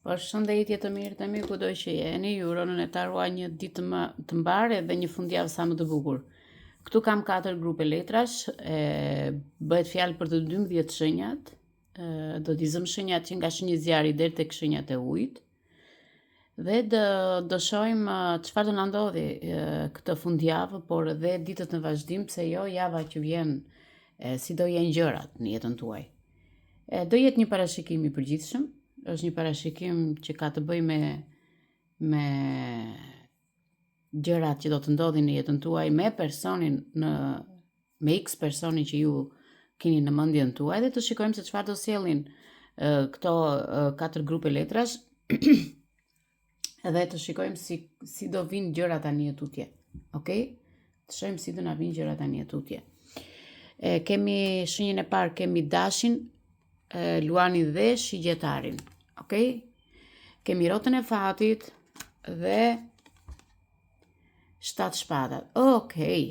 Përshëndetje të mirë të mi kudo që jeni, ju uroj në ta ruaj një ditë më të mbarë dhe një fundjavë sa më të bukur. Këtu kam 4 grupe letrash, bëhet fjalë për të 12 shenjat, do t'i zëm shenjat që nga shenjë zjarri deri tek shenjat e ujit. Dhe do shohim çfarë do na ndodhi këtë fundjavë, por edhe ditët në vazhdim, pse jo java që vjen, si do jenë gjërat në jetën tuaj. Do jetë një parashikim i përgjithshëm, është një parashikim që ka të bëjë me gjërat që do të ndodhin në jetën tuaj, me personin me X personin që ju keni në mendjen tuaj, dhe të shikojmë se çfarë do sjellin këto 4 grupe letrash dhe të shikojmë si do vinë gjërat tani tutje. Okej? Të shohim si do na vinë gjërat tani tutje. Kemi shenjën e parë, kemi dashin, luanin dhe shigjetarin. Okej? Kemi rotën e fatit dhe 7 shpatat. Okej.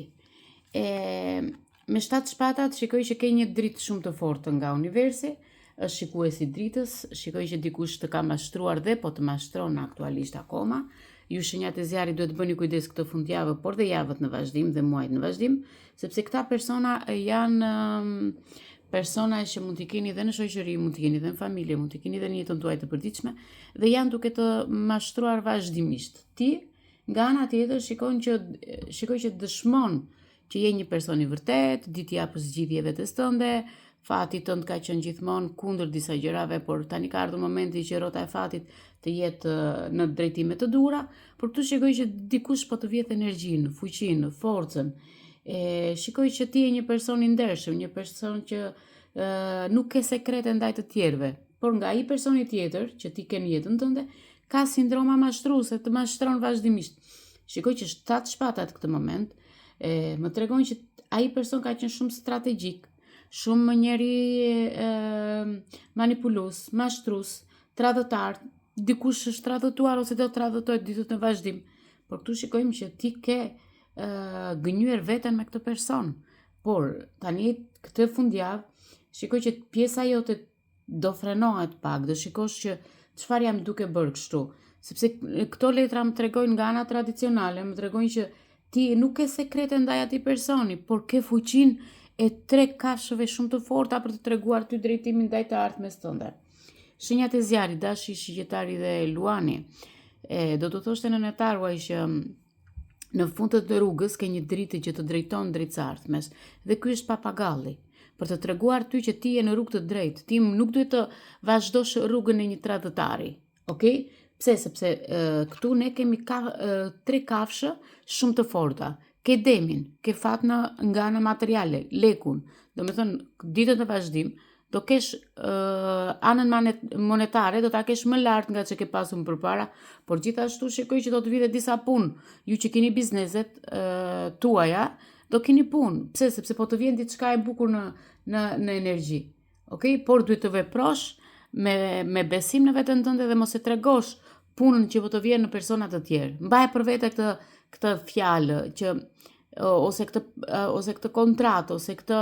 Me 7 shpatat shikoj që ke një dritë shumë të fortë nga universi, është shikuesi dritës, shikoj që dikush të ka mashtruar dhe po të mashtron aktualisht akoma. Ju shenjat e zjarrit duhet bëni kujdes këtë fundjavë, por dhe javët në vazhdim dhe muajt në vazhdim, sepse këta persona janë persona që mund t'i keni dhe në shoqëri, mund t'i keni dhe në familje, mund t'i keni dhe në jetën tuaj të përditshme, dhe janë duke të mashtruar vazhdimisht. Ti, nga ana tjetër, shikoj që dëshmon që je një person i vërtet, di t'i japësh zgjidhje vetes tënde, fati tënd ka qenë gjithmonë kundër disa gjërave, por tani ka ardhur momenti që rrota e fatit të jetë në drejtime të dhura, por tu shikoj që dikush po të vjedh energjinë, fuqinë, forcën. Shikoj që ti je një person i ndershëm, një person që nuk ke sekrete ndaj të tjerëve, por nga ai personi tjetër që ti ke në jetën tënde ka sindroma mashtruese, të mashtron vazhdimisht. Shikoj që 7 shpatat këtë moment më tregon që ai person ka qenë shumë strategjik, shumë njeri manipulues, mashtrues, tradhëtar, dikush është tradhëtuar ose do të tradhëtohet ditët në vazhdim. Por këtu shikojmë që ti ke gënyer veten me këtë person. Por tani këtë fundjavë shikoj që pjesa jote do frenohet pak, do shikosh që çfarë jam duke bërë kështu, sepse këto letra më tregojnë nga ana tradicionale, më tregojnë që ti nuk ke sekrete ndaj atij personi, por ke fuqinë e 3 kafshëve shumë të forta për të treguar ty drejtimin ndaj të ardhmes tënde. Shenjat e zjarrit, dashi, shigjetari dhe luani, do të thoshte në netarhuaj që në fund të rrugës ke një dritë që të drejton drejt së ardhmes, dhe ky është papagalli, për të treguar ty që ti je në rrugë të drejtë, ti nuk duhet të vazhdosh rrugën e një tradhëtari. Okej? Pse? Sepse këtu ne kemi 3 kafshë shumë të forta. Ke demin, ke fat nga ana materiale, lekun. Domethënë ditët në vazhdim do kesh anën monetare, do ta kesh më lart nga ç'e ke pasur më përpara, por gjithashtu shikoj që do të vijë disa punë. Ju që keni bizneset tuaja, do keni punë. Pse? Sepse po të vjen diçka e bukur në energji. Okej? Por duhet të veprosh me besim në veten tënde dhe mos e tregosh punën që po të vjen në persona të tjerë. Mbaje për vete këtë fjalë që ose këtë kontratë ose këtë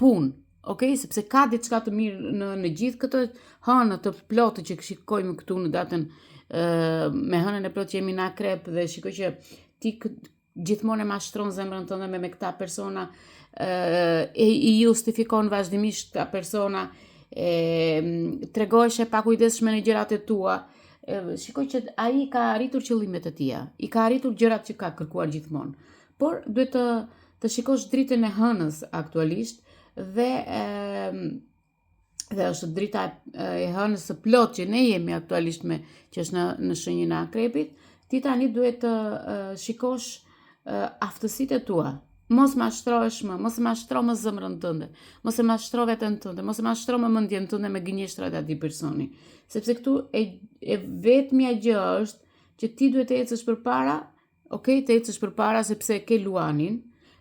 punë. Okej, sepse ka diçka të mirë në gjithë këtë hënë të plotë që shikojmë këtu në datën me hënën e plotë që jemi në akrep, dhe shikoj që ti gjithmonë e mashtron zemrën tënde me këta persona, i justifikon vazhdimisht këta persona, tregohesh e pakujdesshme në gjërat e tua. Shikoj që ai ka arritur qëllimet e tija, i ka arritur gjërat që ka kërkuar gjithmonë. Por duhet të shikosh dritën e hënës aktualisht, dhe është drita e hënës së plot që ne jemi aktualisht që është në shenjën e akrepit. Ti tani duhet të shikosh aftësitë e tua. Mos mashtrohesh më, mos mashtro më zemrën tënde, mos e mashtro veten tënde, mos e mashtro më mendjen tënde me gënjeshtrat e atij personi. Sepse këtu e vetmja gjë është që ti duhet të ecësh përpara, okej, të ecësh përpara sepse ke luanin.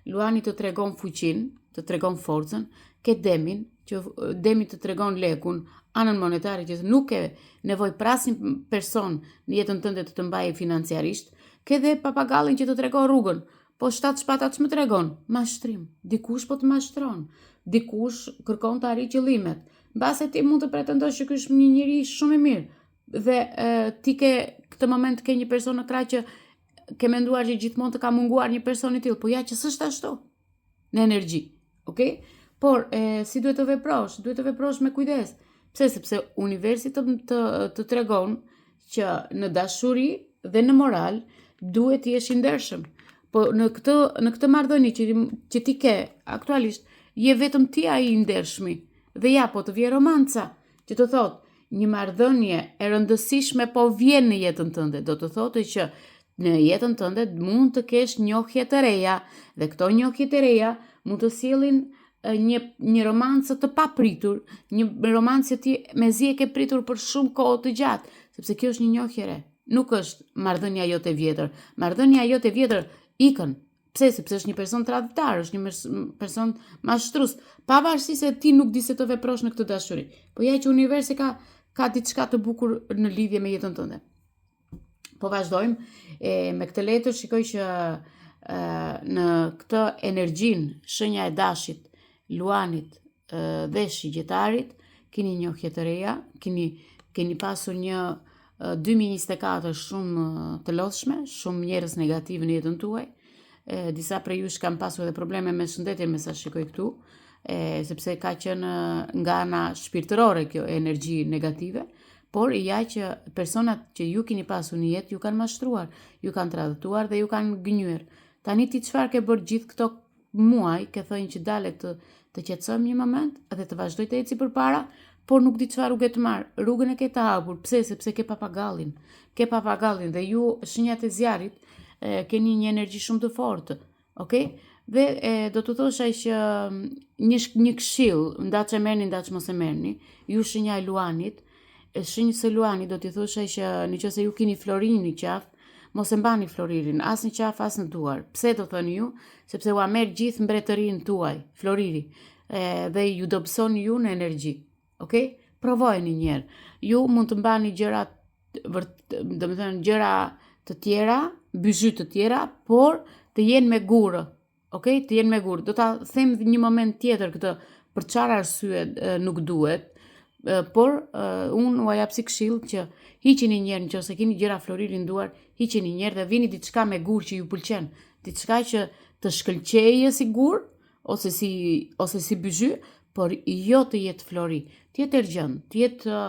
Luani të tregon fuqinë, të tregon forcën, ke demin, që demi të tregon lekun, anën monetare që nuk ke nevojë për asnjë person në jetën tënde të mbajë financiarisht, ke dhe papagallin që të tregon rrugën. Po 7 shpatat më tregon mashtrim. Dikush po të mashtron, dikush kërkon të arrijë qëllimet. Mbase ti mund të pretendosh që ky është një njeri shumë i mirë, dhe ti ke këtë moment ke një person në krah që ke menduar që gjithmonë të ka munguar një person i tillë, po ja që s'është ashtu në energji, okay? Por si duhet të veprosh? Duhet të veprosh me kujdes. Pse? Sepse universi të tregon që në dashuri dhe në moral duhet të jesh i ndershëm. Po në këtë marrëdhënie që ti ke aktualisht, je vetëm ti ai i ndershmi. Dhe ja, po të vjen romanca, që të thotë një marrëdhënie e rëndësishme po vjen në jetën tënde. Do të thotë që në jetën tënde mund të kesh njohje të reja dhe këto njohje të reja mund të sjellin një romancë të papritur, një romancë që ti mezi e ke pritur për shumë kohë të gjatë, sepse kjo është një njohje re. Nuk është marrëdhënia jote e vjetër. Marrëdhënia jote e vjetër ikën. Pse? Sepse është një person tradhtar, është një person mashtrues, pavarësisht se ti nuk di se të veprosh në këtë dashuri. Po ja që universi ka diçka të bukur në lidhje me jetën tënde. Po vazhdojmë me këtë letër, shikoj që në këtë energjinë, shenja e dashit, luanit dhe shigjetarit, keni njohje të reja, keni pasur një 2024 shumë të lodhshme, shumë njerëz negativ në jetën tuaj. Disa prej jush kanë pasur edhe probleme me shëndetjen me sa shikoj këtu, sepse ka qenë nga ana shpirtërore kjo energji negative, por ja që personat që ju keni pasur në jetë ju kanë mashtruar, ju kanë tradhtuar dhe ju kanë gënyer. Tani ti çfarë ke bërë gjithë këto muaj, ke thënë që dalet të qetësojmë një moment dhe të vazhdoj të eci përpara, por nuk di çfarë rrugë të marr. Rrugën e ke të hapur. Pse? Sepse ke papagallin. Ke papagallin dhe ju shenjat e zjarrit keni një energji shumë të fortë, okay? Dhe do të thosha që një këshill, ndaç e merrni, ndaç mos e merrni, ju shenja e luanit, shenjës së luanit do t'i thosha që nëse ju keni florinë në qafë, mos e mbani floririn, as në qafë, as në duar. Pse do thoni ju? Sepse u merr gjithë mbretërinë tuaj, floriri, dhe ju dobësoni ju në energji. Okay? Provojeni një herë. Ju mund të mbani gjëra, gjëra të tjera, byzhyt të tjera, por të jenë me gurë. Okay? Të jenë me gurë. Do ta them një moment tjetër këtë për çfarë arsye nuk duhet. Por unë u jap si këshill që hiqeni një herë nëse keni gjëra floriri në duar, hiqeni një herë dhe vini diçka me gur që ju pëlqen, diçka që të shkëlqejë si gur ose si byzhy, por jo të jetë flori, të jetë ergjën, të jetë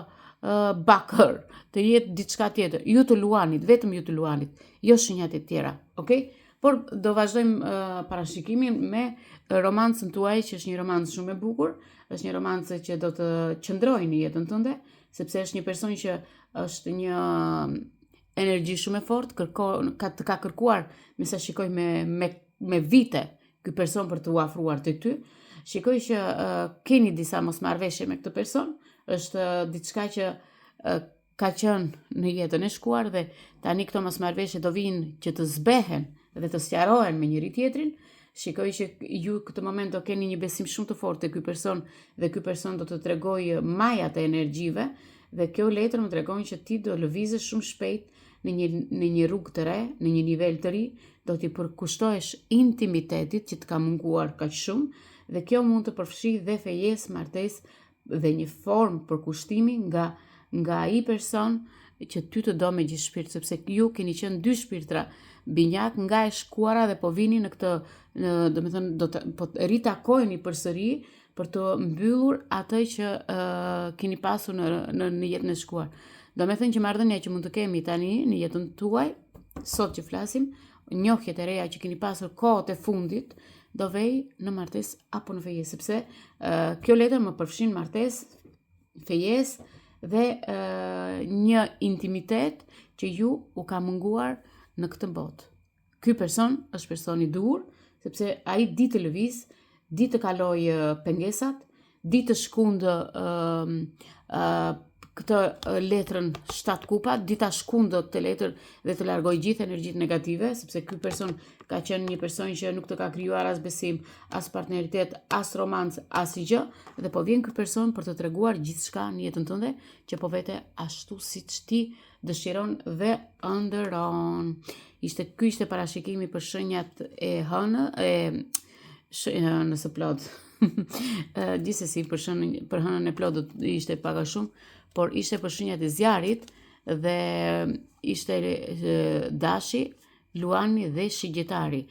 bakër, të jetë diçka tjetër, ju të luanit, vetëm ju të luanit, jo shenjat e tjera, okay? Por do vazhdojmë parashikimin me romancën tuaj, që është një romancë shumë e bukur, është një romancë që do të qëndrojë në jetën tënde, sepse është një person që është një energji shumë e fortë, ka kërkuar, me sa shikoj me vite, ky person për të u afruar te ty. Shikoj që keni disa mosmarrveshje me këtë person, është diçka që ka qenë në jetën e shkuar dhe tani këto mosmarrveshje do vinë që të zbehen dhe të sqarohen me njëri tjetrin. Shikoj që ju këtë moment do keni një besim shumë të fortë te ky person dhe ky person do të tregojë majat e energjive dhe kjo letër më tregon që ti do lëvizësh shumë shpejt në një rrugë të re, në një nivel të ri, do t'i përkushtohesh intimitetit që të ka munguar kaq shumë dhe kjo mund të përfshijë dhe fejesë, martesë dhe një formë përkushtimi nga ai person që ty të do me gjithë shpirt, sepse ju keni qenë dy shpirtra binjak nga e shkuara dhe po vini në këtë, po ritakojeni përsëri për të mbyllur atë që keni pasur në jetën e shkuar. Do me thënë që marrëdhënia që mund të kemi tani në jetën tuaj, sot që flasim, njohjet e reja që keni pasur kohët e fundit, do vej në martesë apo në fejesë, sepse kjo letër më përfshin martesë, fejesë dhe një intimitet që ju u ka munguar në këtë botë. Ky person është person i dur, sepse ai di të lëviz, di të kaloj pengesat, di të shkundë këtë letrën 7 kupa, di ta shkundë të letër dhe të largoj gjithë energjitë negative, sepse ky person ka qenë një person që nuk të ka krijuar as besim, as partneritet, as romancë, as gjë, dhe po vjen ky person për të treguar gjithçka në jetën tënde, që po vete ashtu siç ti dëshiron dhe ëndëron. Ky ishte parashikimi për shenjat e hënë, nëse plot. Gjithsesi për hënën e plot ishte pak a shumë, por ishte për shenjat e zjarit dhe ishte Dashi, Luani dhe Shigjetari.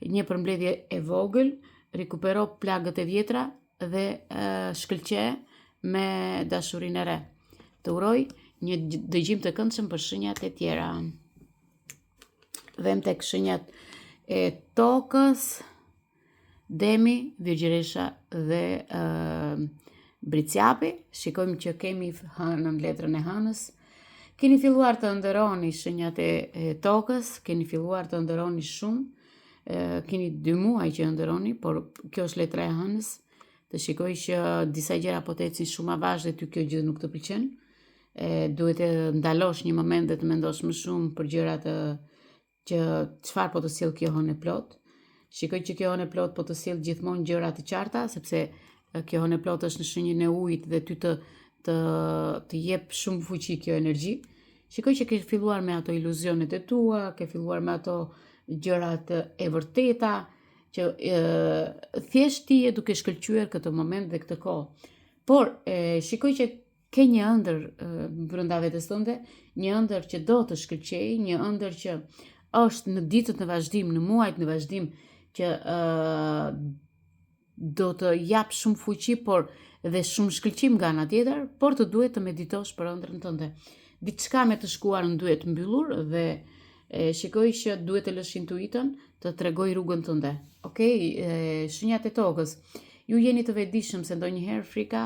Një përmbledhje e vogël, rikupero plagët e vjetra dhe shkëlqe me dashurinë e re. Të uroj një dëgjim të këndshëm për shenjat e tjera. Vem tek shenjat e tokës, Demi, Virgjëresha dhe Briciapi. Shikojmë që kemi hënën, letrën e hënës. Keni filluar të ndëroni shenjat e tokës, keni filluar të ndëroni shumë, keni 2 muaj që ndëroni, por kjo është letra e hënës. Të shikoj që disa gjëra po të ecin shumë avash dhe ty kjo gjë nuk të pëlqen. Duhet të ndalosh një moment dhe të mendosh më shumë për gjërat që çfarë po të sjell kjo hënë plot. Shikoj që kjo hënë plot po të sjell gjithmonë gjëra të qarta, sepse kjo hënë plot është në shenjën e ujit dhe ty të jep shumë fuqi kjo energji. Shikoj që ke filluar me ato iluzionet e tua, ke filluar me ato gjërat e vërteta, që thjesht ti je duke shkëlqyer këtë moment dhe këtë kohë. Por shikoj që ke një ëndër brenda vetes tënde, një ëndër që do të shkëlqej, një ëndër që është në ditët në vazhdim, në muajt në vazhdim, që do të jap shumë fuqi, por dhe shumë shkëlqim nga ana tjetër, por të duhet të meditosh për ëndrrën tënde. Diçka me të shkuarën duhet mbyllur dhe shikoj që duhet të lësh intuitën të tregoj rrugën tënde. Okej, shenjat e tokës. Ju jeni të vetëdijshëm se ndonjëherë frika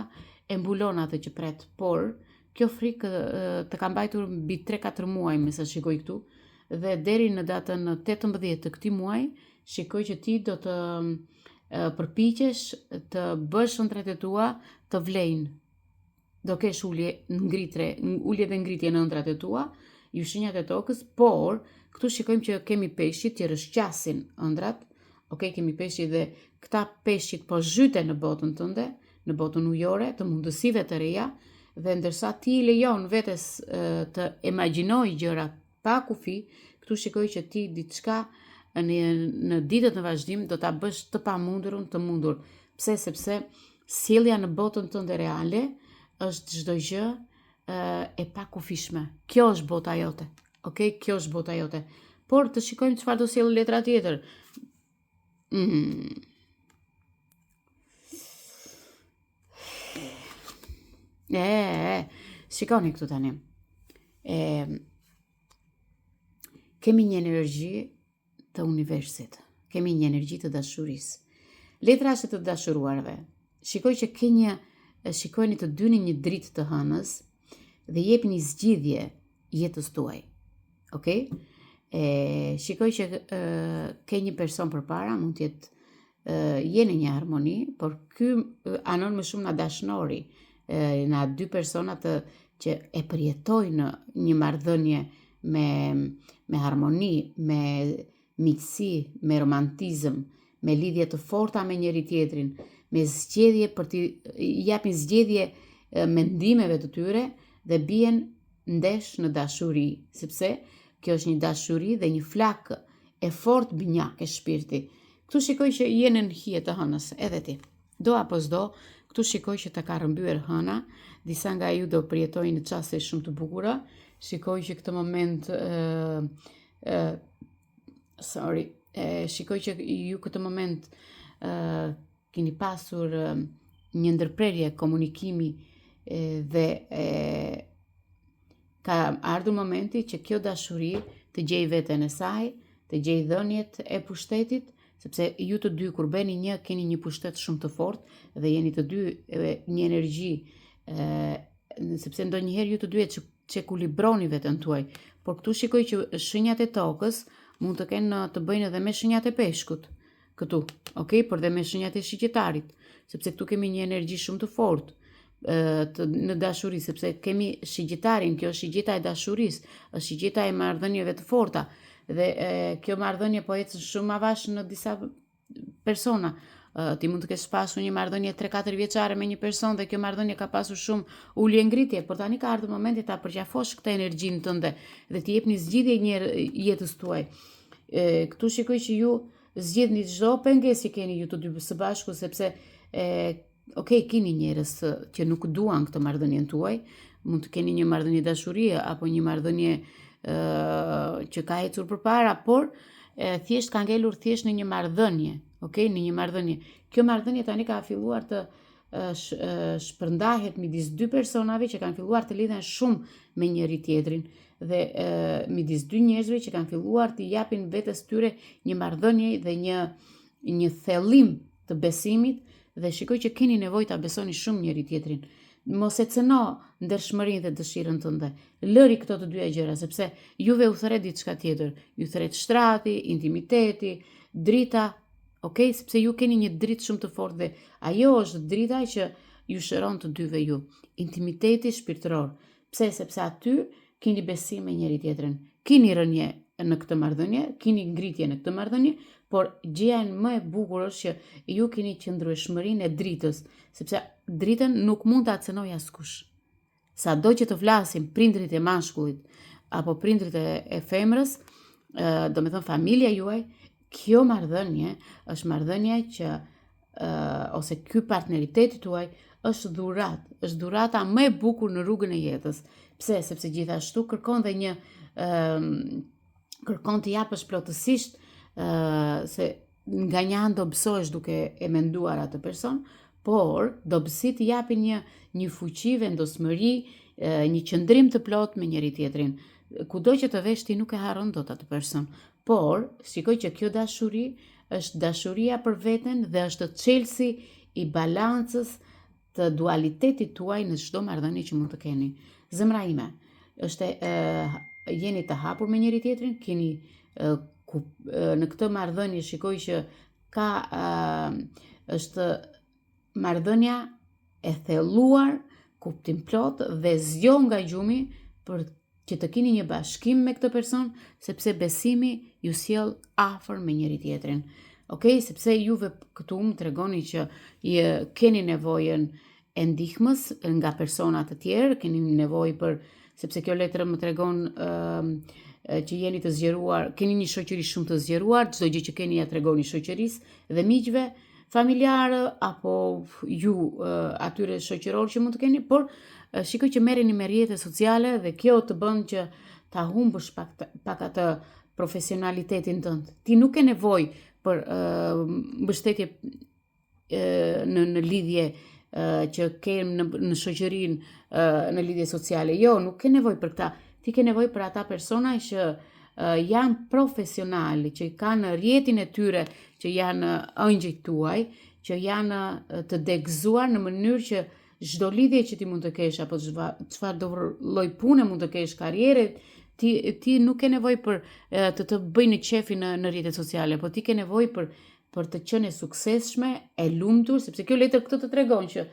e mbulon atë që pret, por kjo frikë të ka mbajtur mbi 3-4 muaj, me sa shikoj këtu, dhe deri në datën 18 të këtij muaji, shikoj që ti do të përpiqesh të bësh ëndrat e tua të vlejnë. Do kesh ulje dhe ngritje në ëndrat e tua, ju shenjat e tokës, por këtu shikojmë që kemi peshqit që rëshqasin ëndrat. Kemi peshqit dhe këta peshqit po zhyten në botën tënde, në botën ujore, të mundësive të reja, dhe ndërsa ti lejon vetes të imagjinoj gjëra pa kufi, këtu shikoj që ti diçka në ditët në vazhdim do ta bësh të pamundurun të mundur. Pse? Sepse sjellja në botën tënde reale është çdo gjë e pakufishme. Kjo është bota jote. Kjo është bota jote. Por të shikojmë çfarë do sjellë letra tjetër. Shikoni këtu tani. Kemi një energji të universit. Kemi një energji të dashurisë. Letra është të dashuruarve. Shikoj që shikojni të dyni një dritë të hënës dhe jepni zgjidhje jetës tuaj. Shikoj që ke një person përpara, mund të jetë jeni një harmoni, por ky anon më shumë nga dashnori, nga 2 personat që e përjetojnë një marrëdhënie me harmoni, me miqësi, me romantizëm, me lidhje të forta me njëri tjetrin, me zgjedhje për të japin zgjedhje mendimeve të tyre dhe bien ndesh në dashuri, sepse kjo është një dashuri dhe një flak e fortë binjak e shpirti. Këtu shikoj që jeni në hije të hënës, edhe ti. Do apo s'do, këtu shikoj që ta ka rrëmbyer hëna, disa nga ju do përjetojnë në çaste shumë të bukura. Shikoj që këtë moment shikoj që ju këtë moment keni pasur një ndërprerje komunikimi dhe ka ardhur momenti që kjo dashuri të gjej veten e saj, të gjej dhënjet e pushtetit, sepse ju të dy kur bëni një keni një pushtet shumë të fortë dhe jeni të dy një energji, sepse ndonjëherë ju të dy e çekulibroni veten tuaj, por këtu shikoj që shenjat e tokës mund të kenë të bëjnë edhe me shenjat e peshkut këtu, por dhe me shenjat e shigjetarit, sepse këtu kemi një energji shumë të fortë në dashuri, sepse kemi shigjetarin, kjo është shigjeta e dashurisë, është shigjeta e marrëdhënieve të forta dhe kjo marrëdhënie po ecën shumë avash në disa persona. Ti mund të kesh pasur një marrëdhënie 3-4 vjeçare me një person dhe kjo marrëdhënie ka pasur shumë ulje ngritje, por tani ka ardhur momenti ta përqafosh këtë energjinë tënde dhe të jepni zgjidhje një jetës tuaj. Këtu shikoj që ju zgjidhni çdo pengesë që keni ju të dy së bashku, sepse keni njerëz që nuk duan këtë marrëdhënien tuaj, mund të keni një marrëdhënie dashurie apo një marrëdhënie që ka ecur përpara, por thjesht ka ngelur thjesht në një marrëdhënie, okay? Në një marrëdhënie. Kjo marrëdhënie tani ka filluar të shpërndahet midis dy personave që kanë filluar të lidhen shumë me njëri tjetrin dhe midis dy njerëzve që kanë filluar të japin vetes tyre një marrëdhënie dhe një thellim të besimit dhe shikoj që keni nevojë ta besoni shumë njëri tjetrin. Mos e cëno ndershmërinë dhe dëshirën tënde. Lëri këto të dyja gjëra sepse juve u thret diçka tjetër. Ju thret shtrati, intimiteti, drita, okay? Sepse ju keni një dritë shumë të fortë dhe ajo është drita që ju shëron të dyve ju. Intimiteti shpirtëror. Pse? Sepse aty keni besim me njëri tjetrin. Keni rënje në këtë marrëdhënie, keni ngritje në këtë marrëdhënie, por gjëja më e bukur është që ju keni qëndrueshmërinë e dritës, sepse dritën nuk mund ta cënoj askush. Sado që të flasim prindrit e mashkullit apo prindrit e femrës, do me thënë familja juaj, kjo marrëdhënie është marrëdhënia që ose ky partneriteti tuaj është dhurata më e bukur në rrugën e jetës. Pse? Sepse gjithashtu kërkon dhe kërkon të japësh plotësisht se nga një anë dobësohesh duke e menduar atë person, por dobësi të japin një fuqi, vendosmëri, një qëndrim të plot me njëri tjetrin. Kudo që të vesh ti nuk e harron dot atë person, por shikoj që kjo dashuri është dashuria për veten dhe është çelësi i balancës të dualitetit tuaj në çdo marrëdhënie që mund të keni. Zemra ime, jeni të hapur me njëri tjetrin, keni në këtë marrëdhënie shikoj që është marrëdhënia e thelluar, kuptim plot dhe zgjon nga gjumi për që të keni një bashkim me këtë person, sepse besimi ju sjell afër me njëri tjetrin. Okay? Sepse juve këtu më tregoni që keni nevojën e ndihmës nga persona të tjerë, keni nevojë sepse kjo letër më tregon që jeni të zgjeruar, keni një shoqëri shumë të zgjeruar, çdo gjë që keni ja tregoni shoqërisë dhe miqve, familjarë apo ju atyre shoqëror që mund të keni, por shikoj që merreni me rrjete sociale dhe kjo të bën që ta humbësh pak atë profesionalitetin tënd. Ti nuk ke nevojë për mbështetje në lidhje që ke në shoqërinë në lidhje sociale. Jo, nuk ke nevojë për këta. Ti ke nevojë për ata persona që janë profesionali, që kanë rrjetin e tyre, që janë ëngjëjt tuaj, që janë të degëzuar në mënyrë që çdo lidhje që ti mund të kesh apo çfarë do lloj pune mund të kesh, karriere, ti nuk ke nevojë për të bëjnë qefin në rrjetet sociale, po ti ke nevojë për të qenë e suksesshme, e lumtur, sepse kjo letër këtë të tregon që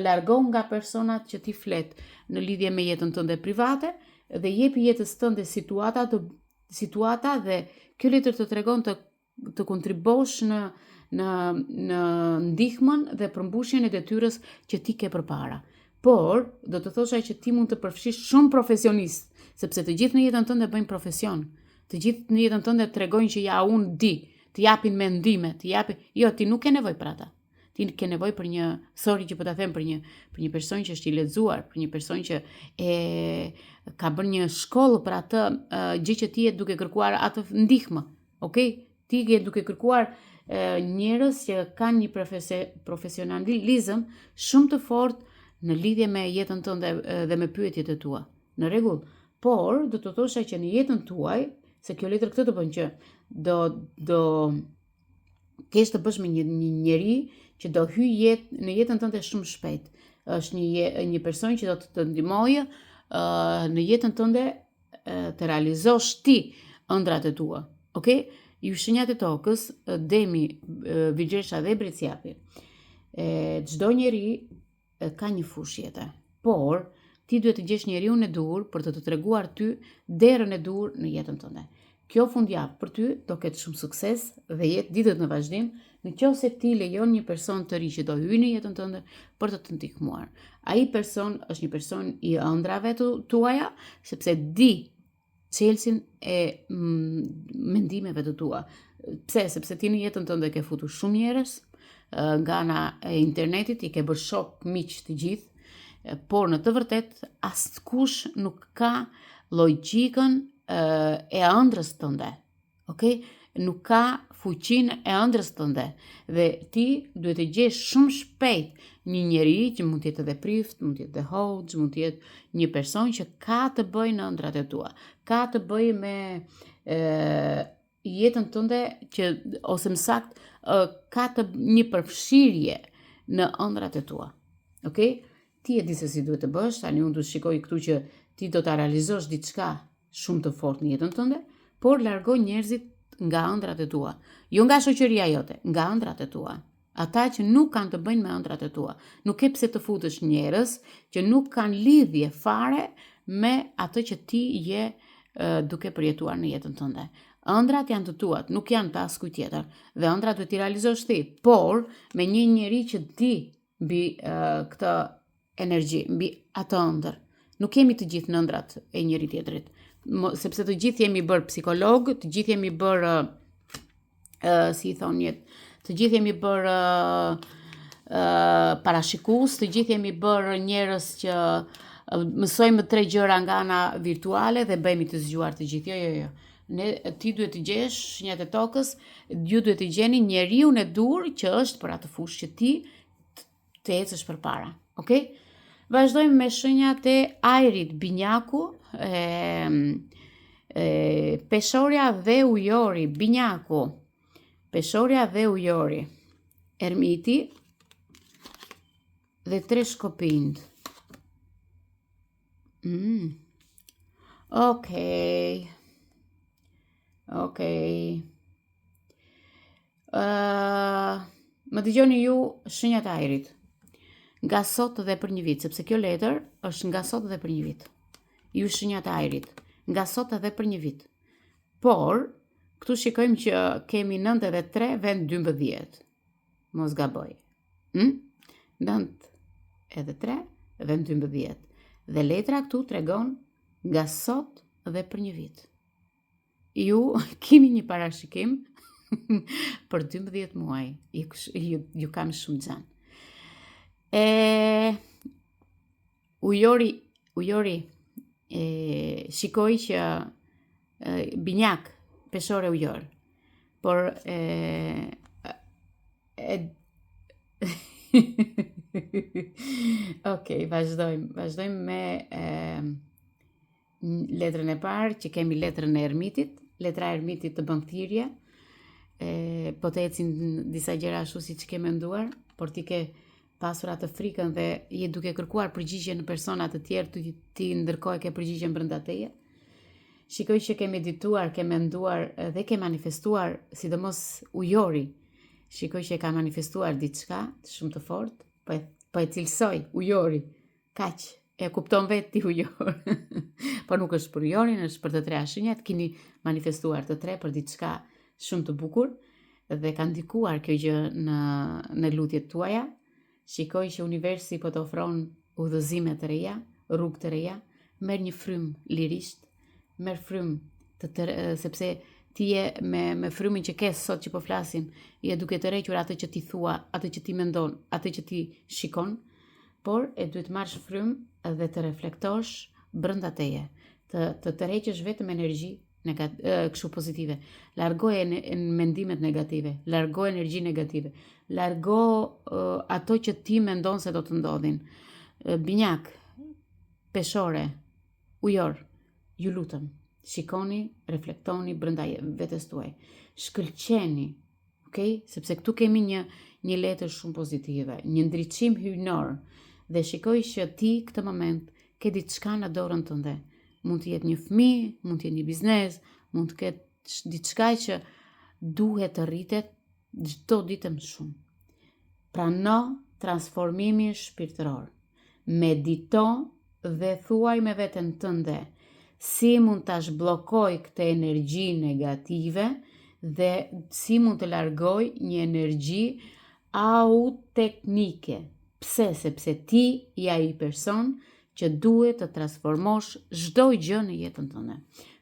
largon nga personat që ti flet në lidhje me jetën tënde private dhe jepi jetës tënde situata dhe kjo letër të tregon të kontribosh në ndihmën dhe përmbushjen e detyrës që ti ke përpara. Por, do të thosha që ti mund të përfshish shumë profesionist, sepse të gjithë në jetën tënde bëjnë profesion. Të gjithë në jetën tënde tregojnë që unë di, të japin mendime, jo, ti nuk ke nevojë për ata. Ti ke nevojë për për një person që është i lexuar, për një person që ka bërë një shkollë për atë gjë që ti je duke kërkuar atë ndihmë. Okay? Ti je duke kërkuar njerëz që kanë një profesionalizëm shumë të fortë në lidhje me jetën tënde dhe me pyetjet e tua. Në rregull, por do të thosha që në jetën tuaj, se kjo letër këtë të bën që do kesh të bësh me një njeri që do hyj në jetën tënde shumë shpejt. Është një person që do të ndihmojë në jetën tënde të realizosh ti ëndrat e tua. Okay? Ju shenjat e tokës, Demi, Vigjesha dhe Breciapi. Çdo njeri ka një fushë jete, por ti duhet të gjesh njeriun e dur për të treguar ty derën e dur në jetën tënde. Kjo fundjavë për ty do ketë shumë sukses dhe jetë ditët në vazhdim, nëse ti lejon një person të ri që do hyjë në jetën tënde për të ndihmuar. Ai person është një person i ëndrave tuaja, sepse di çelësin e mendimeve të tua. Pse? Sepse ti në jetën tënde ke futur shumë njerëz, nga ana e internetit i ke bërë shok miq të gjithë, por në të vërtet askush nuk ka logjikën e ëndrrës tënde. Okay? Nuk ka fuqinë e ëndrrës tënde dhe ti duhet të gjesh shumë shpejt një njeri që mund të jetë edhe prift, mund të jetë edhe hoxh, mund të jetë një person që ka të bëjë në ëndrat e tua, ka të bëjë me jetën tënde që ose më saktë ka një përfshirje në ëndrat e tua. Okay? Ti e di se si duhet të bësh, tani unë do të shikoj këtu që ti do ta realizosh diçka shumë të fortë në jetën tënde, por largo njerëzit nga ëndrat e tua. Jo nga shoqëria jote, nga ëndrat e tua. Ata që nuk kanë të bëjnë me ëndrat e tua. Nuk ke pse të futesh njerëz që nuk kanë lidhje fare me atë që ti je duke përjetuar në jetën tënde. Ëndrat janë të tuat, nuk janë të askujt tjetër. Dhe ëndrat do t'i realizosh ti, por me një njeri që di mbi këtë energji, mbi atë ëndër. Nuk kemi të gjithë në ëndrat e njëri tjetrit. Sepse të gjithë jemi bërë psikolog, të gjithë jemi bërë si i thonë jetë, të gjithë jemi bërë parashikues, të gjithë jemi bërë njerëz që mësojmë 3 gjëra nga ana virtuale dhe bëhemi të zgjuar të gjithë. Jo. Ti duhet të gjesh shenjat e tokës, ju duhet të gjeni njeriu e dur që është për atë fushë që ti të ecësh përpara. Okay? Vazhdojmë me shenjat e ajrit, binjaku, peshorja dhe ujori, binjaku, peshorja dhe ujori, ermiti dhe 3 shkopind. Okej. Më dëgjoni ju shenjat e ajrit. Nga sot dhe për një vit, sepse kjo letër është nga sot dhe për një vit. Ju shenjat e ajrit, nga sot dhe për një vit. Por, këtu shikojmë që kemi 9 edhe 3 vend 12. Mos gaboj. 9 edhe 3 vend 12. Dhe letra këtu tregon nga sot dhe për një vit. Ju keni një parashikim për 12 muaj. Ju kam shumë xhan. Ujori shikoj që binjak, peshore ujor. Por Okej, vazhdojmë me letrën e parë, që kemi letrën e ermitit. Letra e ermitit të bën thirrje. Po të ecin disa gjëra ashtu siç ke menduar, por ti ke pasur atë frikën dhe je duke kërkuar përgjigje në persona të tjerë, ti ndërkohë ke përgjigjen brenda teje. Shikoj që ke medituar, ke menduar dhe ke manifestuar, sidomos ujori. Shikoj që ka manifestuar diçka shumë të fortë, po e cilësoj ujori. Kaq, e kupton vetë ti ujor. Po nuk është për ujorin, është për të 3 shenjat, keni manifestuar të 3 për diçka shumë të bukur dhe ka ndikuar kjo gjë në lutjet tuaja. Shikoj që universi po të ofron udhëzime të reja, rrugë të reja, merr një frymë lirisht, merr frymë sepse ti je me frymin që ke sot që po flasim, je duke të rrequr atë që ti thua, atë që ti mendon, atë që ti shikon, por e duhet marrësh frymë dhe të reflektosh brenda teje, të tërheqësh vetëm energji kështu pozitive. Largoje mendimet negative, largo energji negative, largo ato që ti mendon se do të ndodhin. Binjak, peshore, ujor, ju lutem, shikoni, reflektoni brenda vetes tuaj. Shkëlqeni, okay? Sepse këtu kemi një letër shumë pozitive, një ndriçim hyjnor dhe shikoj që ti këtë moment ke diçka në dorën tënde. Mund të jetë një fëmijë, mund të jetë një biznes, mund të ketë diçka që duhet të rritet çdo ditë më shumë. Prano transformimin shpirtëror. Medito dhe thuaj me veten tënde si mund ta zhbllokoj këtë energji negative dhe si mund të largoj një energji auteknike. Pse? Sepse ti je ai person që duhet të transformosh çdo gjë në jetën tënde.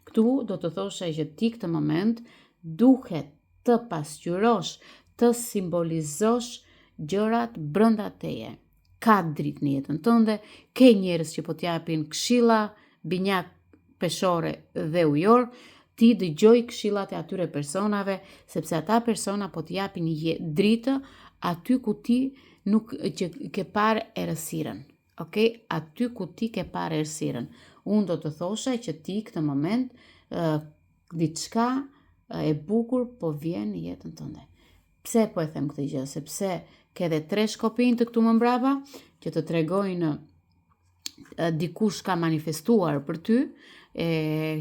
Këtu do të thosha që ti këtë moment duhet të pasqyrosh, të simbolizosh gjërat brenda teje. ka dritë në jetën tënde, ke njerëz që po t'japin këshilla, binjak peshore dhe ujor, ti dëgjoj këshillat e atyre personave, sepse ata persona po t'japin dritë aty ku ti nuk që ke parë errësirën. Aty ku ti ke parë errësirën. Unë do të thosha që ti këtë moment diçka e bukur po vjen në jetën tënde. Pse po e them këtë gjë? Sepse ke edhe 3 shkopin të këtu më mbrapa që të tregojnë dikush ka manifestuar për ty,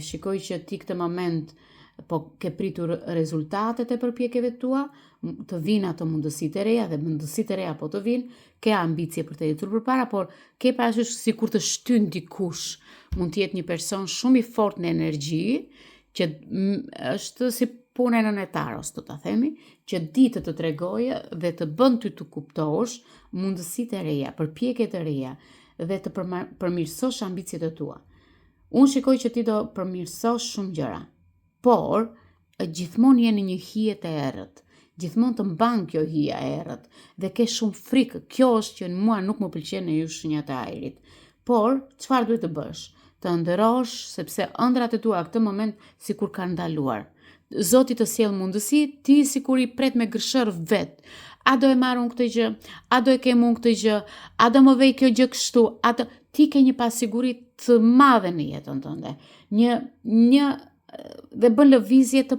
shikoj që ti këtë moment po ke pritur rezultatet e përpjekjeve tua, të vinë ato mundësitë e reja dhe mundësitë e reja po të vinë, ke ambicie për të jetur përpara, por ke parasysh si kur të shtyn dikush, mund të jetë një person shumë i fortë në energji, që është si puna e nënetaros, do ta themi, që ditë të tregojë dhe të bën ty të kuptosh mundësitë e reja, përpjekjet e reja dhe të përmirësosh ambicjet e tua. Unë shikoj që ti do përmirësosh shumë gjëra, por gjithmonë je në një hije të errët. Gjithmonë të mban kjo hija e errët dhe ke shumë frikë. Kjo është që mua nuk më pëlqen në ju shenjat e ajrit. Por çfarë duhet të bësh? Të ndërosh, sepse ëndrat e tua këtë moment sikur kanë ndaluar. Zoti të sjell mundësi, ti sikur i pret me gërshër vet. A do e marr unë këtë gjë? A do e kem unë këtë gjë? A do më vej kjo gjë kështu? Ti ke një pasiguri të madhe në jetën tënde. Një dhe bën lëvizje të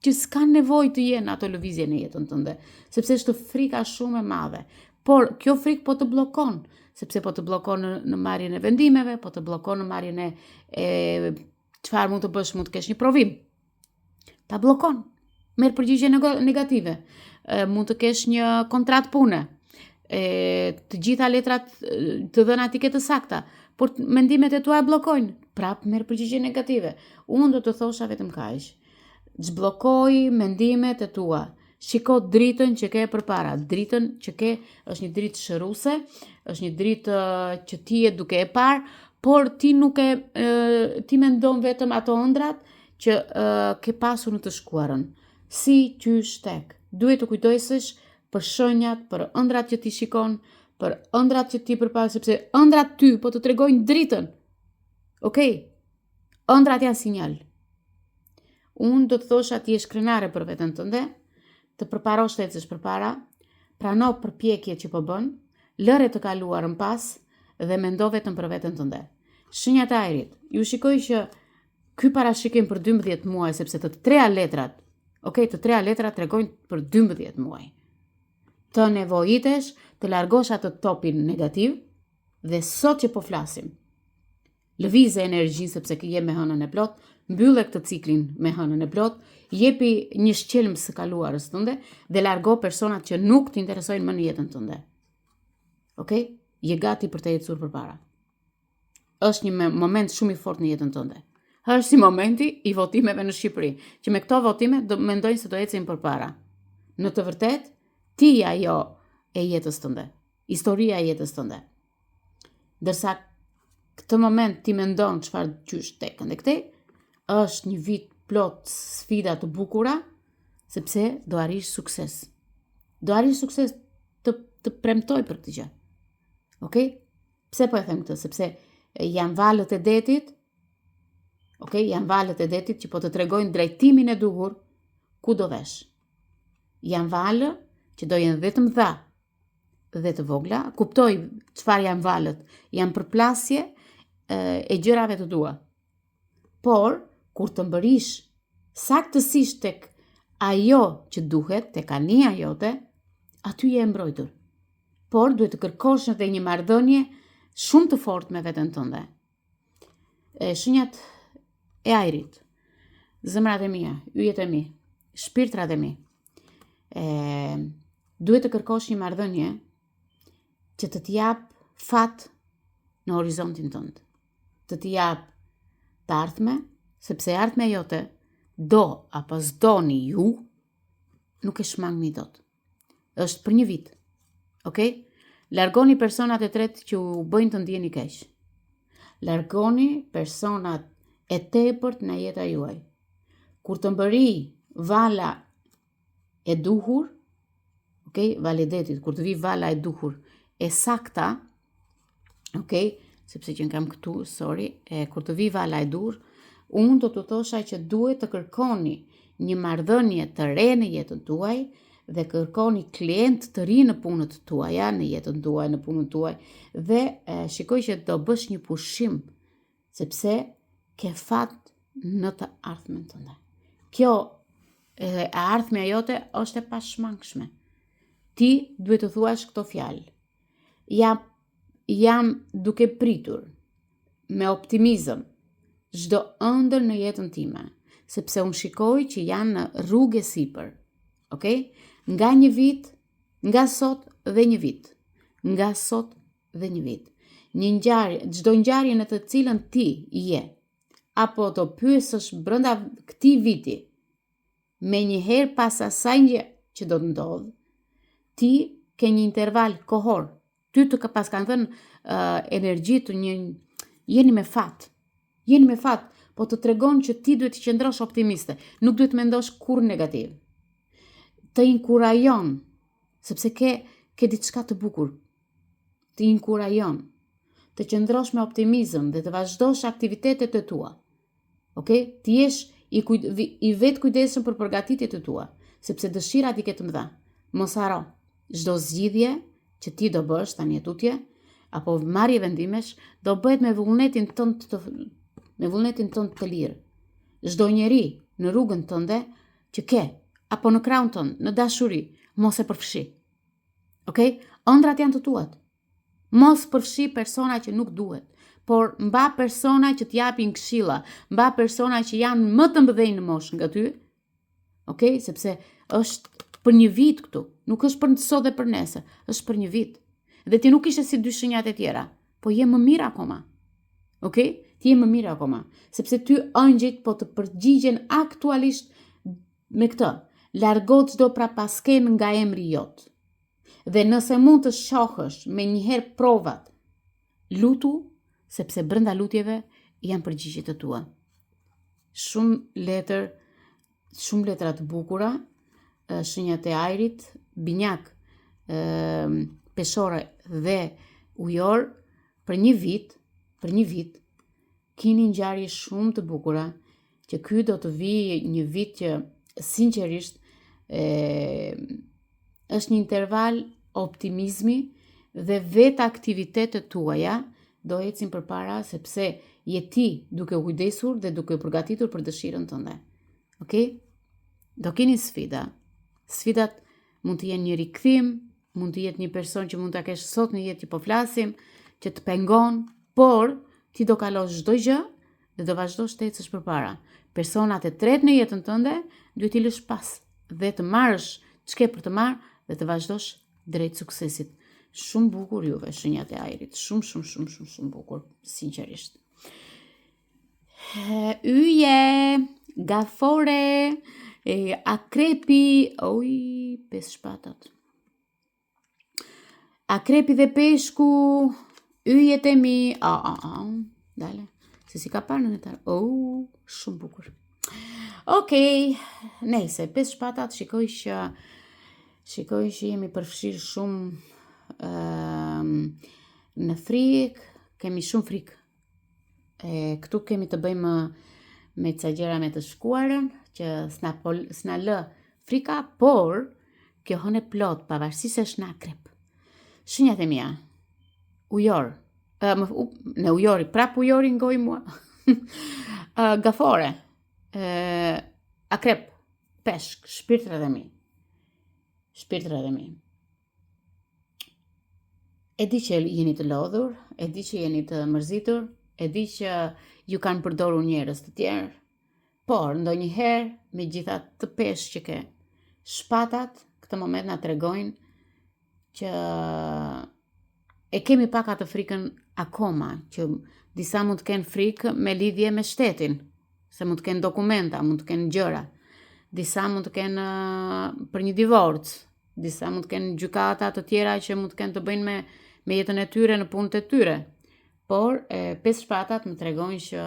që s'ka nevojë të jenë ato lëvizje në jetën tënde, sepse është frika shumë e madhe. Por kjo frikë po të bllokon, sepse po të bllokon në marrjen e vendimeve, po të bllokon në marrjen e çfarë mund të bësh, mund të kesh një provim. Ta bllokon. Merr përgjigje negative. Mund të kesh një kontratë pune. Të gjitha letrat të dhëna ti ke të sakta, por mendimet e tua e bllokojnë. Prap merr përgjigje negative. Unë do të thosha vetëm kaq. Zblokoj mendimet e tua. Shiko dritën që ke përpara. Dritën që ke është një dritë shëruese, është një dritë që ti je duke e parë, por ti nuk ti mendon vetëm ato ëndrat që ke pasur në të shkuarën. Si qysh tek. Duhet të kujtohesh për shenjat, për ëndrat që ti shikon, për ëndrat që ti përpara, sepse ëndrat ty po të tregojnë dritën. Ëndrat janë sinjal. Unë do të thosha ti je krenare për veten tënde, të përparosh të ecësh përpara, prano përpjekjet që po bën, lëre të kaluarën pas dhe mendo vetëm për veten tënde. Shenjat e ajrit. Ju shikoj që ky parashikim për 12 muaj, sepse të treja letrat, të treja letrat tregojnë për 12 muaj. Të nevojitesh të largosh atë topin negativ dhe sot që po flasim. Lëvizë energjinë sepse je me hënën e plot, mbylle këtë ciklin me hënën e plot, jepi një shqelm së kaluarës tënde dhe largo personat që nuk të interesojnë më në jetën tënde. Je gati për të ecur përpara. Është një moment shumë i fortë në jetën tënde. Është si momenti i votimeve në Shqipëri, që me këto votime mendojnë se do ecin përpara. Në të vërtet, ti ajo e jetës tënde, historia e jetës tënde. Dërsa këtë moment ti mendon çfarë qysh tek ndë këtej, është një vit plot sfida të bukura, sepse do arrish sukses. Do arrish sukses të premtoj për këtë gjë. Pse po e them këtë? Sepse janë valët e detit, janë valët e detit që po të tregojnë drejtimin e duhur ku do vesh. Janë valë që do jenë vetëm dha dhe të vogla, kuptoj çfarë janë valët, janë përplasje e gjërave të tua. Por, kur të mbërish saktësisht tek ajo që duhet, tek anija jote, aty je mbrojtur. Por, duhet të kërkosh edhe një marrëdhënie shumë të fortë me veten tënde. Shenjat e ajrit, zemrat e mia, yjet e mi, shpirtrat e mi, duhet të kërkosh një marrëdhënie që të t'jap fat në horizontin tënd. Të t'jap të ardhme, sepse ardhme jote do apo s'doni ju, nuk e shmangni dot. Është për një vit. Largoni personat e tretë që u bëjnë të ndjeni keq. Largoni personat e tepërt në jeta juaj. Kur të mbëri vala e duhur, vala e detit, kur të vi vala e duhur e sakta, okay? Sepse që në kam këtu, sorry, kur të vi vala e dur, unë do të thosha që duhet të kërkoni një marrëdhënie të re në jetën tuaj dhe kërkoni klient të ri në punët tuaja, në jetën tuaj, në punën tuaj dhe shikoj që do bësh një pushim, sepse ke fat në të ardhmen tënde. Kjo e ardhmja jote është e pashmangshme. Ti duhet të thuash këto fjalë. Jam duke pritur me optimizëm çdo ëndër në jetën time, sepse unë shikoj që janë në rrugë sipër. Okay? Nga një vit, nga sot dhe një vit. Nga sot dhe një vit. Një ngjarje, çdo ngjarje në të cilën ti je, apo të pyesësh brenda këtij viti, me një herë pas asaj që do të ndodhë, ti ke një interval kohor. Ty të pas kanë thënë energji të jeni me fat. Jeni me fat, po të tregon që ti duhet të qëndrosh optimiste, nuk duhet mendosh kur negativ. Të inkurajon, sepse ke diçka të bukur. Të inkurajon, të qëndrosh me optimizëm dhe të vazhdosh aktivitetet e tua. Okay? Ti jesh i vetë kujdesshëm për përgatitjet e tua, sepse dëshirat i ke të mëdha. Mos haro, çdo zgjidhje që ti do bësh tani tutje, apo marrje vendimesh, do bëhet me vullnetin tënd të lirë. Çdo njeri në rrugën tënde që ke, apo në krahun tënd, në dashuri, mos e përfshi. Okay? Ëndrat janë të tuat. Mos përfshi persona që nuk duhet, por mba persona që t'japin këshilla, mba persona që janë më të mëdhenj në moshë nga ty. Okay? Sepse është për një vit këtu, nuk është për sot dhe për nesër, është për një vit. Dhe ti nuk ishe si dy shenjat e tjera, po je më mirë akoma. Okay? Ti je më mirë akoma, sepse ty ëngjëjt po të përgjigjen aktualisht me këtë. Largo çdo prapaskem nga emri jot. Dhe nëse mund të shohësh me njëherë provat, lutu, sepse brenda lutjeve janë përgjigjet e tua. Shumë letra të bukura, shenjat e ajrit, binjak, peshore dhe ujor, për një vit, kini ngjarje shumë të bukura, që ky do të vijë një vit që sinqerisht është një interval optimizmi dhe vetë aktivitetet tuaja do ecin përpara, sepse je ti duke u kujdesur dhe duke u përgatitur për dëshirën tënde. Okay? Do keni sfida. Sfidat mund të jenë një rikthim, mund të jetë një person që mund ta kesh sot në jetë që po flasim, që të pengon, por ti do kalosh çdo gjë dhe do vazhdosh të ecësh përpara. Personat e tretë në jetën tënde duhet t'i lësh pas dhe të marrësh ç'ke për të marrë dhe të vazhdosh drejt suksesit. Shumë bukur juve shenjat e ajrit, shumë bukur, sinqerisht. Yje, gafore, akrepi, pesë shpatat. Akrepi dhe peshku, yjet e mi, dale, se si ka parë në netar, shumë bukur. Okej, nejse, pesë shpatat shikoj që jemi përfshirë shumë në frikë, kemi shumë frikë. Këtu kemi të bëjmë me ca gjëra me të shkuarën, që s'na lë frika, por kjo hënë plot, pavarësisht se është në akrep. Shenjat e mia, ujor, në ujori, prap ujori ngoj mua, gafore, akrep, peshk, shpirtrat e mi. E di që jeni të lodhur, e di që jeni të mërzitur, e di që ju kanë përdorur njerëz të tjerë, por ndonjëherë me gjitha të peshë që ke, shpatat këtë moment na tregojnë që e kemi pak atë frikën akoma, që disa mund të kenë frikë me lidhje me shtetin, se mund të kenë dokumenta, mund të kenë gjëra. Disa mund të kenë për një divorc, disa mund të kenë gjykata të tjera që mund të kenë të bëjnë me jetën e tyre në punët e tyre. Por pesë shpatat më tregojnë që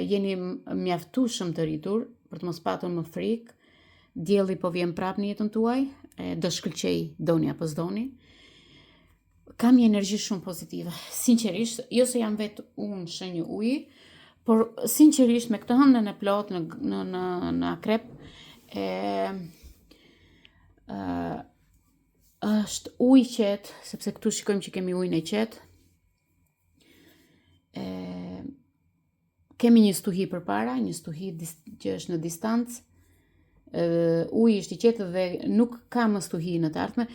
jeni mjaftueshëm të rritur për të mos patur më frikë. Dielli po vjen prapë në jetën tuaj, do shkëlqej, doni apo s'doni. kam një energji shumë pozitive. Sinqerisht, jo se jam vetë unë shenjë uji, por sinqerisht me këtë hënën e plot në akrep, është ujë qetë, sepse këtu shikojmë që kemi ujin e qetë. Kemi një stuhi përpara, një stuhi që është në distancë. Uji është i qetë dhe nuk ka më stuhi në të ardhme.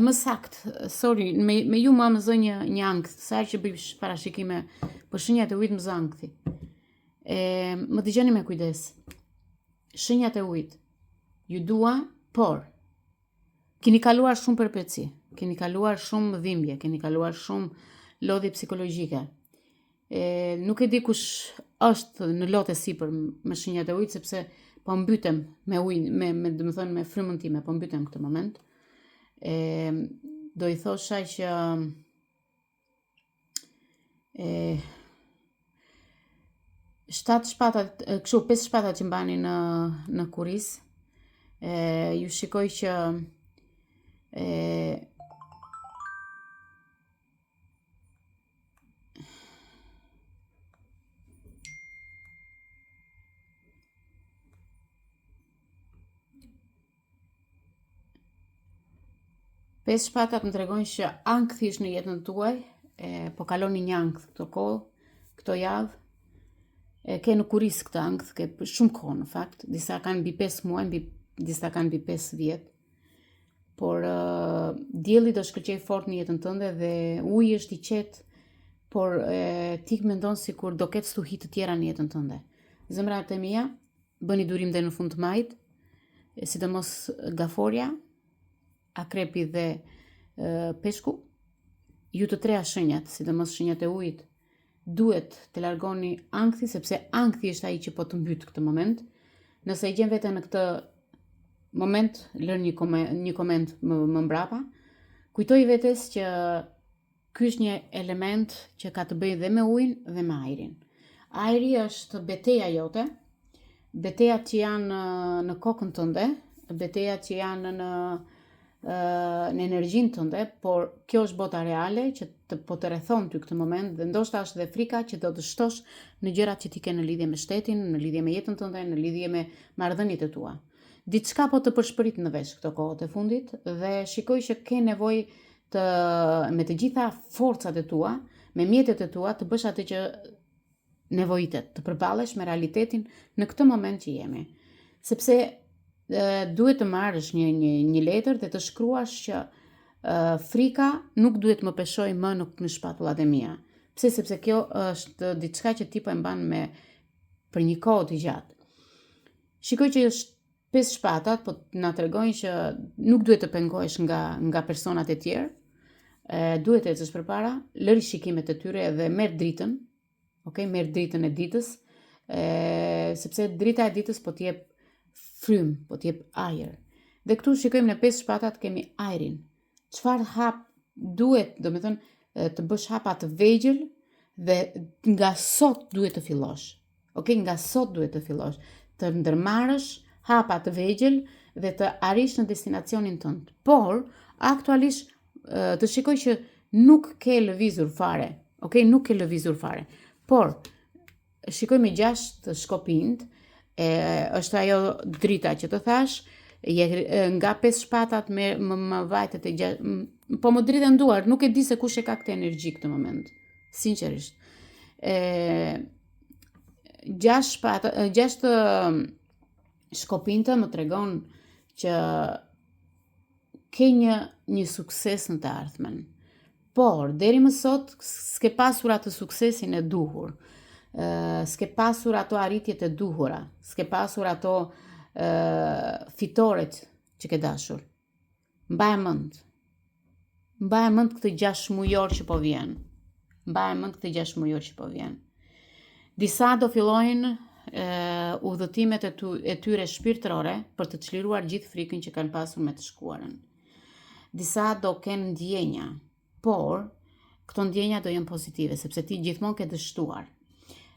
Më sakt, sorry, me ju më zë një ankth, sa që bëj parashikime për shenjat e ujit më zë ankthi. Më dëgjoni me kujdes. Shenjat e ujit ju dua, por keni kaluar shumë përpeci, keni kaluar shumë dhimbje, keni kaluar shumë lodhje psikologjike. Nuk e di kush është në lotë e sipër me shenjat e ujit, sepse po mbytem me ujë, me frymën time, po mbytem këtë moment. Do i thosha që pesë shpatat që mbani në kuris, ju shikoj që pesë shpatat më tregojnë që ankthi është në jetën tuaj, po kaloni një ankth këto kohë, këto javë, ke në kuris këtë ankth, ke shumë kohë në fakt, disa kanë mbi 5 muaj, disa kanë mbi 5 vjet, por dielli do shkëlqej fort në jetën tënde dhe uji është i qetë, por ti mendon sikur do ketë stuhi të tjera në jetën tënde. Zemrat e mia, bëni durim dhe në fund të majit, sidomos gaforja, akrepi dhe peshku, ju të treja shenjat, sidomos shenjat e ujit, duhet të largoni ankthi, sepse ankthi është ai që po të mbyt këtë moment. Nëse i gjen veten në këtë moment, lërë një koment më mbrapa, kujtoj vetes që ky është një element që ka të bëjë dhe me ujin dhe me ajrin. Ajri është beteja jote, betejat që janë në kokën tënde, betejat që janë në energjinë tënde, por kjo është bota reale që po të rrethon ty këtë moment dhe ndoshta është dhe frika që do të shtosh në gjërat që ti ke në lidhje me shtetin, në lidhje me jetën tënde, në lidhje me marrëdhëniet e tua. Diçka po të përshpërit në vesh këto kohët e fundit dhe shikoj që ke nevojë me të gjitha forcat e tua, me mjetet e tua, të bësh atë që nevojitet, të përballesh me realitetin në këtë moment që jemi. Sepse duhet të marrësh një letër dhe të shkruash që frika nuk duhet më peshoj më në shpatullat e mia. Pse? Sepse kjo është diçka që ti po e mban për një kohë të gjatë. Shikoj që është 5 shpatat, po na tregojnë që nuk duhet të pengohesh nga personat e tjerë. Duhet të ecësh përpara, lëri shikimet e tyre dhe merr dritën. Okej, merr dritën e ditës, sepse drita e ditës po t'jep frym, po t'jep ajër. Dhe këtu shikojmë në 5 shpatat kemi ajrin. Çfarë hap duhet, domethënë të bësh hapa të vegjël dhe nga sot duhet të fillosh. Okej, nga sot duhet të fillosh, të ndërmarrësh hapa të vegjël dhe të arrish në destinacionin tënd. Por aktualisht të shikoj që nuk ke lëvizur fare. Okej, nuk ke lëvizur fare. Por shikoj me 6 shkopind, është ajo drita që të thash, nga 5 shpatat më vajtet e 6, po më drita nduar, nuk e di se kush e ka këtë energji këtë moment, sinqerisht. 6 shkopinta më tregon që ke një sukses në të ardhmen, por deri më sot s'ke pasur atë suksesin e duhur. S'ke pasur ato arritjet e duhura, s'ke pasur ato fitoret që ke dashur. Mbaje mend këtë 6 mujor që po vjen. Disa do fillojnë udhëtimet e tyre shpirtërore për të çliruar gjithë frikën që kanë pasur me të shkuarën. Disa do kenë ndjenja, por këto ndjenja do jenë pozitive, sepse ti gjithmonë ke dështuar.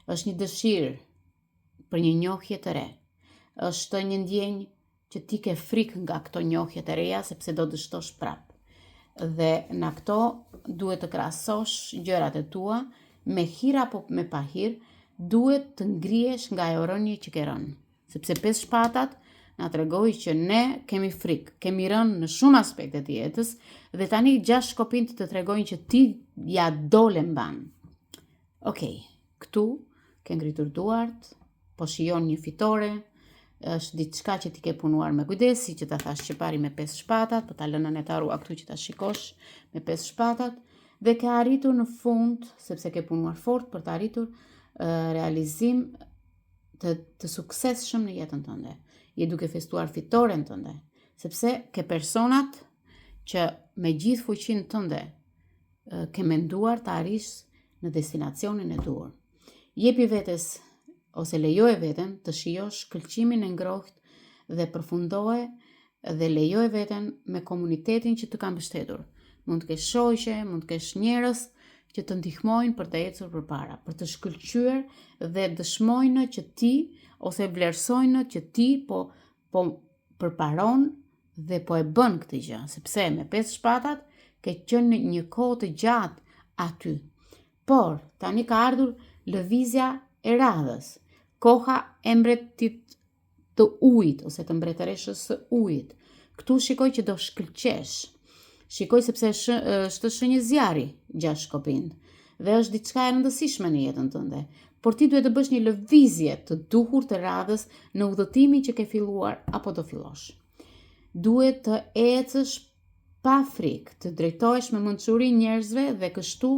Është një dëshirë për një njohje të re. Është një ndjenjë që ti ke frikë nga këto njohje të reja, sepse do dështosh prap. Dhe në këto duhet të krahasosh gjërat e tua me hir apo me pa hir, duhet të ngrihesh nga ajo rënje që ke rënë. Sepse 5 shpatat na tregoi që ne kemi frikë, kemi rënë në shumë aspekte të jetës dhe tani 6 shkopin të tregojnë që ti ja dole mban. Okej, këtu ke ngritur duart, po shijon një fitore, është diçka që ti ke punuar me kujdes, si që ta thash që pari me 5 shpatat, po ta lënën e tarua këtu që ta shikosh me 5 shpatat, dhe ke arritur në fund, sepse ke punuar fort për të arritur realizim të suksesshëm në jetën tënde. Je duke festuar fitoren tënde, sepse ke personat që me gjithë fuqinë tënde ke menduar të arrish në destinacionin e duhur. Jepi vetes ose lejoje veten të shijosh shkëlqimin e ngrohtë dhe përfundoje dhe lejoje veten me komunitetin që të ka mbështetur. Mund të kesh shoqe, mund të kesh njerëz që të ndihmojnë për të ecur përpara, për të shkëlqyer dhe dëshmojnë që ti ose vlerësojnë që ti po përparon dhe po e bën këtë gjë, sepse me 5 shpatat ke qenë një kohë të gjatë aty. Por tani ka ardhur lëvizja e radhës, koha e mbretit të ujit ose të mbretëreshës së ujit. Këtu shikoj që do shkëlqesh. Shikoj sepse është shenjë zjarri 6 shkopind dhe është diçka e rëndësishme në jetën tënde. Por ti duhet të bësh një lëvizje të duhur të radhës në udhëtimin që ke filluar apo do fillosh. Duhet të ecësh pa frikë, të drejtohesh me mençuri njerëzve dhe kështu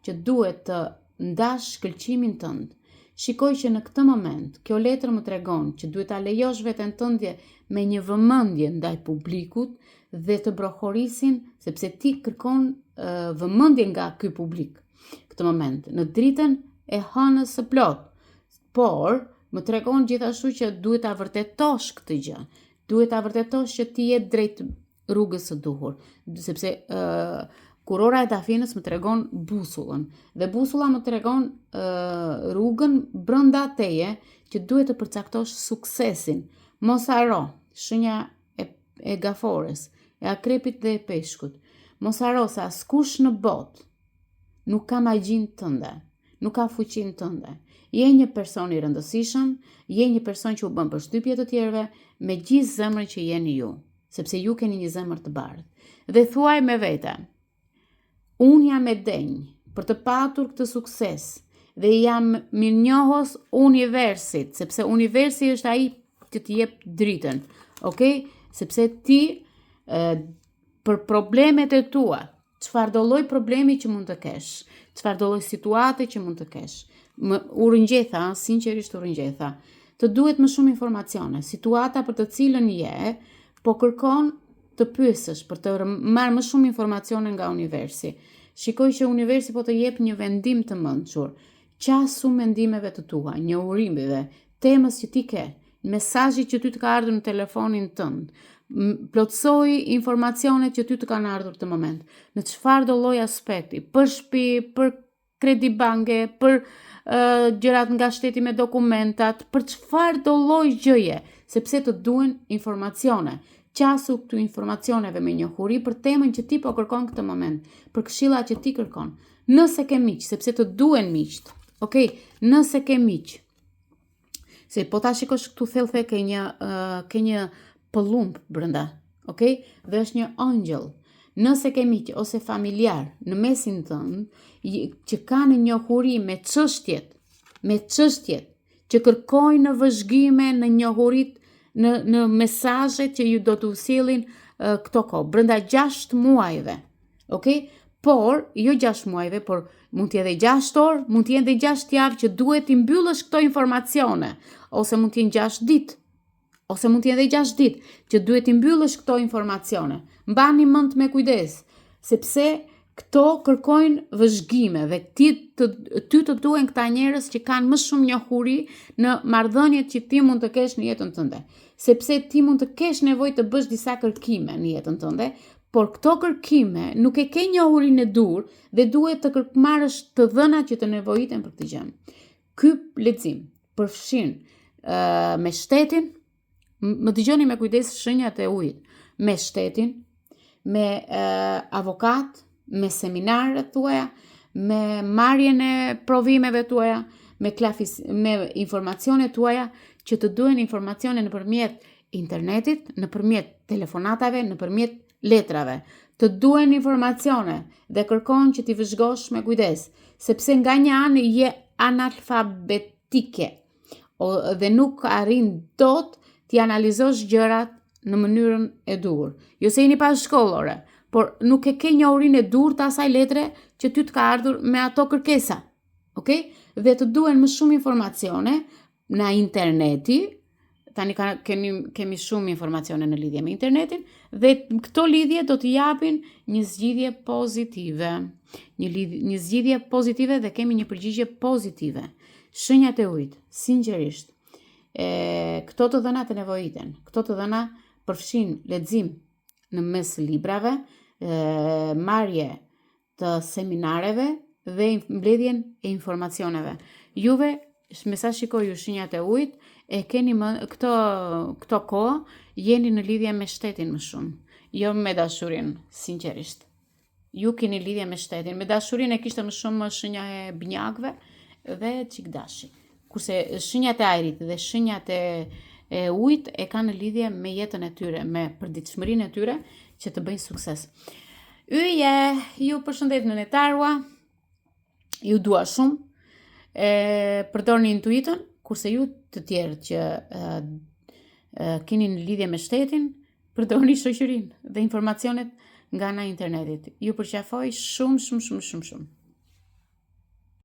që duhet të ndash shkëlqimin tënd. Shikoj që në këtë moment, kjo letër më tregon që duhet ta lejosh veten tënde me një vëmendje ndaj publikut dhe të brohorisin, sepse ti kërkon vëmendje nga ky publik. Këtë moment, në dritën e hënës së plot, por më tregon gjithashtu që duhet ta vërtetosh këtë gjë. Duhet ta vërtetosh që ti je drejt rrugës së duhur, sepse kurora e dafinës më tregon busullën dhe busulla më tregon rrugën brenda teje që duhet të përcaktosh suksesin. Mos haro, shenja e gafores, e akrepit dhe e peshkut. Mos haro se askush në botë nuk ka magjinë tënde, nuk ka fuqinë tënde. Je një person i rëndësishëm, je një person që u bën përshtypje të tjerëve me gjithë zemrën që jeni ju, sepse ju keni një zemër të bardhë. Dhe thuaj me vete, unë jam e denjë për të patur këtë sukses dhe jam mirënjohës universit, sepse universi është ai që të jep dritën, okay? Sepse ti për problemet e tua, çfarë do lloj problemi që mund të kesh, çfarë do lloj situate që mund të kesh. U rëngjetha, sinqerisht u rëngjetha. Të duhet më shumë informacione. Situata për të cilën je, po kërkon të pyesësh për të marrë më shumë informacione nga universi. Shikoj që universi po të jep një vendim të mençur. Qasu mendimeve të tua, njohurimeve, temës që ti ke, mesazhit që ty të ka ardhur në telefonin tënd. Plotësoj informacionet që ty të kanë ardhur të moment, në çfarë do lloj aspekti, për shtëpi, për kredi banke, për gjërat nga shteti me dokumentat, për çfarë do lloj gjëje, sepse të duhen informacione. Qasu këtu informacioneve me njohuri për temën që ti po kërkon këtë moment, për këshillat që ti kërkon. Nëse ke miq, sepse të duhen miq. Okay, nëse ke miq. Se po ta shikosh këtu thellë ke një pëllumb brenda, okay? Dhe është një angjëll. Nëse ke miq ose familjar në mesin tënd që kanë njohuri me çështjet që kërkojnë në vëzhgime, në njohurit, në mesazhet që ju do t'u sjellin këto kohë, brenda 6 muajve. Okay? Por, jo 6 muajve, por mund të jetë 6 orë, mund të jetë 6 javë që duhet t'i mbyllësh këto informacione, ose mund të jenë 6 ditë. Ose mund të jenë 6 ditë që duhet t'i mbyllësh këto informacione. Mbani mend me kujdes, sepse këto kërkojnë vëzhgime dhe ty të duhen këta njerëz që kanë më shumë njohuri në marrëdhëniet që ti mund të kesh në jetën tënde. Sepse ti mund të kesh nevojë të bësh disa kërkime në jetën tënde, por këto kërkime nuk e ke njohurinë e dur dhe duhet të marrësh të dhënat që të nevojiten për këtë gjë. Ky lexim përfshin me shtetin. Më dëgjoni me kujdes shenjat e ujit. Me shtetin, me avokat, me seminarët tuaja, me marrjen e provimeve tuaja, me informacione tuaja që të duhen informacione nëpërmjet internetit, nëpërmjet telefonatave, nëpërmjet letrave. Të duhen informacione dhe kërkon që t'i vëzhgosh me kujdes, sepse nga një anë je analfabetike dhe nuk arrin dot t'i analizosh gjërat në mënyrën e duhur. Jo se jeni pas shkollore, por nuk e ke njohurinë e duhur të asaj letre që ty t'ka ardhur me ato kërkesa. Okay? Dhe të duhen më shumë informacione në interneti. Tani kemi shumë informacione në lidhje me internetin dhe këto lidhje do t'i japin një zgjidhje pozitive. Një zgjidhje pozitive dhe kemi një përgjigje pozitive. Shenjat e ujit, sinqerisht, këto të dhëna të nevojiten. Këto të dhëna përfshin lexim në mes librave, marrje të seminareve dhe mbledhjen e informacioneve. Juve, me sa shikoj ju shenjat e ujit, e keni këto kohë, jeni në lidhje me shtetin më shumë. Jo me dashurin, sinqerisht. Ju keni lidhje me shtetin. Me dashurin e kishte më shumë shenja e binjakëve dhe çikdashi. Kurse shenjat e ajrit dhe shenjat e ujit e kanë në lidhje me jetën e tyre, me përditshmërinë e tyre që të bëjnë sukses. Yje, ju përshëndet në netarua, ju dua shumë, përdorni intuitën, kurse ju të tjerë që keni në lidhje me shtetin, përdorni shoqërinë dhe informacionet nga ana internetit. Ju përqafoj shumë.